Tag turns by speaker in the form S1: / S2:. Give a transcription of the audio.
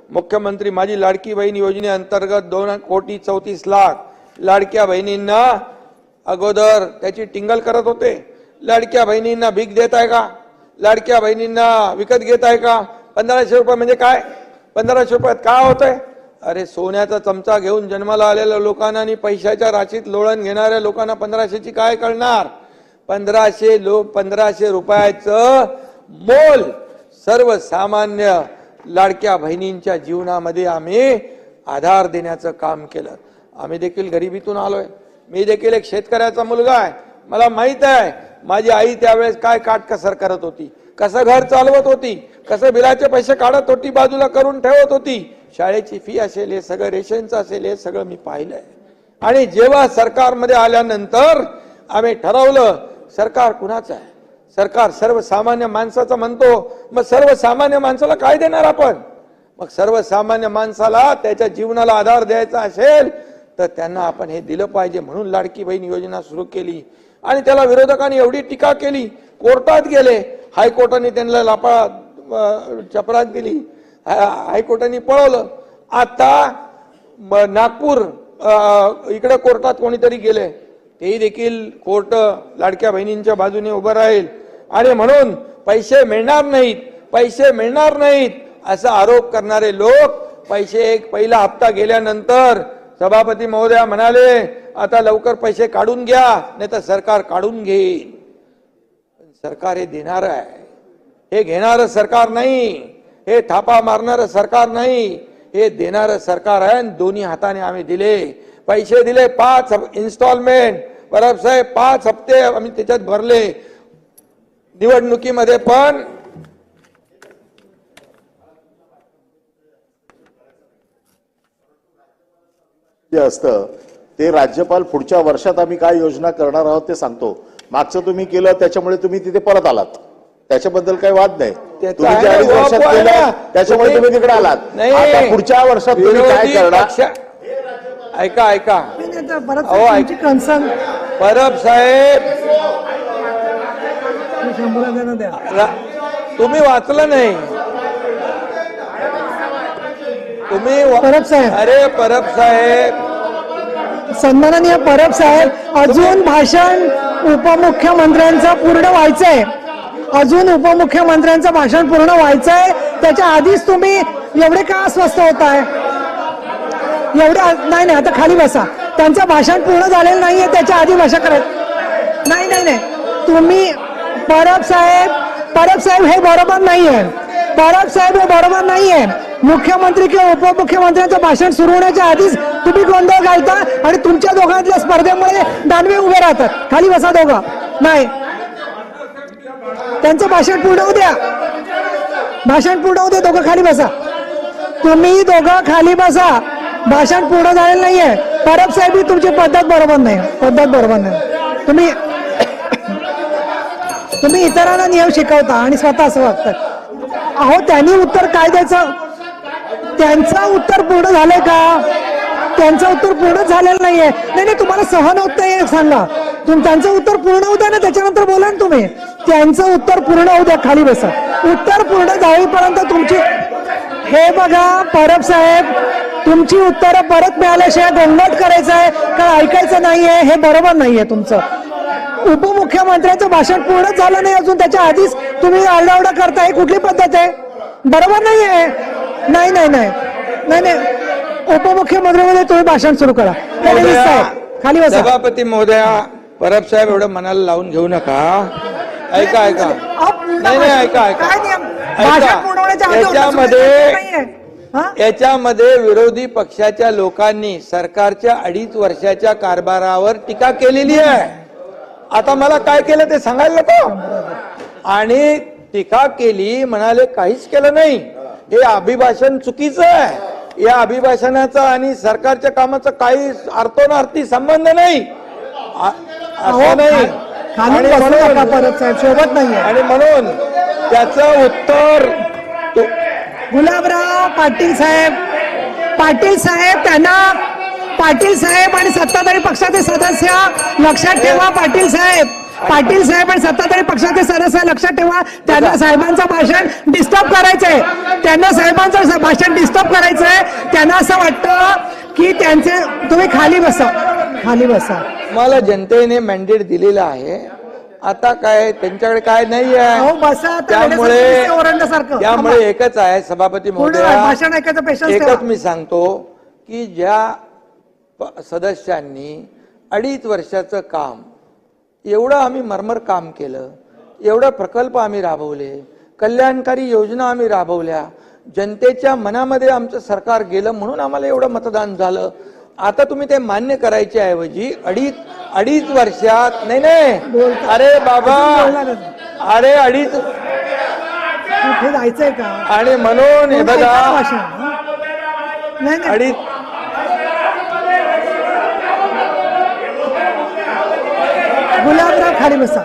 S1: मुख्यमंत्री माझी लाडकी बहीण योजनेअंतर्गत 2,34,00,000 लाडक्या बहिणींना अगोदर त्याची टिंगल करत होते। लाडक्या बहिणींना भीक देत आहे का? लाडक्या बहिणींना विकत घेत आहे का? 1500 रुपये म्हणजे काय? 1500 रुपयात काय होतंय? अरे सोन्याचा चमचा घेऊन जन्माला आलेल्या लोकांना आणि पैशाच्या राशीत लोळण घेणाऱ्या लोकांना 1500ची काय कळणार? 1500 रुपयाचं मोल सर्वसामान्य लाडक्या बहिणींच्या जीवनामध्ये आम्ही आधार देण्याचं काम केलं। आम्ही देखील गरिबीतून आलोय। मी देखील एक शेतकऱ्याचा मुलगा आहे। मला माहित आहे माझी आई त्यावेळेस काय काटकसर करत होती, कसं घर चालवत होती, कसं बिलाचे पैसे काढत होती, बाजूला करून ठेवत होती, शाळेची फी असेल, हे सगळं रेशनचं असेल, हे सगळं मी पाहिलंय। आणि जेव्हा सरकारमध्ये आल्यानंतर आम्ही ठरवलं सरकार कुणाचं आहे? सरकार सर्वसामान्य माणसाचं म्हणतो। मग सर्वसामान्य माणसाला काय देणार आपण? मग सर्वसामान्य माणसाला त्याच्या जीवनाला आधार द्यायचा असेल तर त्यांना आपण हे दिलं पाहिजे, म्हणून लाडकी बहीण योजना सुरू केली। आणि त्याला विरोधकांनी एवढी टीका केली, कोर्टात गेले, हायकोर्टाने त्यांना लापा चपराक दिली, हायकोर्टाने पळवलं। आता नागपूर इकडे कोर्टात कोणीतरी गेले, तेही देखील कोर्ट लाडक्या बहिणींच्या बाजूने उभं राहील आणि म्हणून पैसे मिळणार नाहीत असा आरोप करणारे लोक पैसे पहिला हप्ता गेल्यानंतर सभापती महोदया म्हणाले आता लवकर पैसे काढून घ्या नाही तर सरकार काढून घेईल। सरकार हे देणार आहे, हे घेणारं सरकार नाही, हे थापा मारणारं सरकार नाही, हे देणारं सरकार आहे। दोन्ही हाताने आम्ही दिले, पैसे दिले 5 इन्स्टॉलमेंट। परब साहेब 5 हप्ते आम्ही त्याच्यात भरले। निवडणुकीमध्ये पण
S2: असतं ते राज्यपाल पुढच्या वर्षात आम्ही काय योजना करणार आहोत ते सांगतो। मागचं तुम्ही केलं त्याच्यामुळे तुम्ही तिथे परत आलात, त्याच्याबद्दल काही वाद नाही। तुम्ही ज्या वर्षात केलं त्याच्यामुळे तुम्ही तिकडे आलात, आता पुढच्या वर्षात तुम्ही काय करणार?
S1: ऐका अहो परब साहेब तुम्ही वाचलं नाही, तुम्ही
S3: परब साहेब,
S1: अरे परब साहेब,
S3: सन्माननीय परब साहेब, अजून भाषण उपमुख्यमंत्र्यांचं पूर्ण व्हायचंय, अजून उपमुख्यमंत्र्यांचं भाषण पूर्ण व्हायचंय। त्याच्या आधीच तुम्ही एवढे का अस्वस्थ होताय? एवढे नाही, आता खाली बसा। त्यांचं भाषण पूर्ण झालेलं नाहीये, त्याच्या आधी भाषण करत नाही। तुम्ही परब साहेब हे बरोबर नाहीये, परब साहेब हे बरोबर नाहीये। मुख्यमंत्री किंवा उपमुख्यमंत्र्यांचं भाषण सुरू होण्याच्या आधीच तुम्ही गोंधळ घालता आणि तुमच्या दोघांतल्या स्पर्धेमुळे दानवे उभे राहतात। खाली बसा दोघं, नाही त्यांचं भाषण पूर्ण होऊ द्या, दोघं खाली बसा, तुम्ही दोघं खाली बसा, भाषण पूर्ण झालेलं नाहीये। परब साहेब तुमची पद्धत बरोबर नाही, तुम्ही इतरांना नियम शिकवता आणि स्वतः असं वागतात। अहो त्यांनी उत्तर काय द्यायचं? त्यांचं उत्तर पूर्ण झालंय का? त्यांचं उत्तर पूर्ण झालेलं नाहीये। नाही तुम्हाला सहन होत नाही सांगा, त्यांचं उत्तर पूर्ण होऊ द्या ना, त्याच्यानंतर बोला ना तुम्ही। त्यांचं उत्तर पूर्ण होऊ द्या, खाली बसा। उत्तर पूर्ण झालेपर्यंत तुमची हे बघा परब साहेब, तुमची उत्तरं परत मिळाल्याशिवाय गोंगाट करायचं आहे का ऐकायचं नाहीये, हे बरोबर नाहीये तुमचं। उपमुख्यमंत्र्यांचं भाषण पूर्ण झालं नाही अजून, त्याच्या आधीच तुम्ही आरडाओरडा करताय, कुठली पद्धत आहे? बरोबर नाहीये। नाही उपमुख्यमंत्र्यांमध्ये तुम्ही भाषण सुरू करा, खाली बसा।
S1: सभापती महोदया, परब साहेब एवढं मनाला लावून घेऊ नका। ऐका याच्यामध्ये विरोधी पक्षाच्या लोकांनी सरकारच्या 2.5 वर्षाच्या कारभारावर टीका केलेली आहे। आता मला काय केलं ते सांगायला नको? आणि टीका केली, म्हणाले काहीच केलं नाही, हे अभिभाषण चुकीचं आहे। या अभिभाषणाचा आणि सरकारच्या कामाचा काही अर्थोनार्थी संबंध नाही, असं नाही। आणि म्हणून त्याचं उत्तर
S3: गुलाबराव पाटील साहेब त्यांना पाटील साहेब आणि सत्ताधारी पक्षाचे सदस्य लक्षात ठेवा। पाटील साहेब पाटील साहेब आणि सत्ताधारी पक्षाचे सदस्य लक्षात ठेवा, त्यांना साहेबांचं भाषण डिस्टर्ब करायचंय, त्यांना साहेबांचं भाषण डिस्टर्ब करायचंय. त्यांना असं वाटतं की त्यांचे, तुम्ही खाली बसा, खाली बसा.
S1: मला जनतेने मॅन्डेट दिलेलं आहे. आता काय त्यांच्याकडे काय नाही
S3: अहो,
S1: आहे.
S3: बसा आता,
S1: त्यामुळे
S3: वेड्यासारखं ओरडण्यासारखं.
S1: त्यामुळे एकच आहे सभापती
S3: पूर्ण
S1: महोदया,
S3: भाषण ऐकायचं पेशन्स
S1: एकच
S3: ठेवा.
S1: मी सांगतो की ज्या सदस्यांनी 2.5 वर्षाचं काम, एवढं आम्ही मरमर काम केलं, एवढं प्रकल्प आम्ही राबवले, कल्याणकारी योजना आम्ही राबवल्या, जनतेच्या मनामध्ये आमचं सरकार गेलं म्हणून आम्हाला एवढं मतदान झालं. आता तुम्ही ते मान्य करायच्या ऐवजी अडीच वर्षात नाही, अरे बाबा, अरे 2.5
S3: कुठे जायचंय का?
S1: आणि म्हणून हे बघा,
S3: भाषण नाही नाही.
S1: 2.5
S3: गुलाबराव खाली बसा.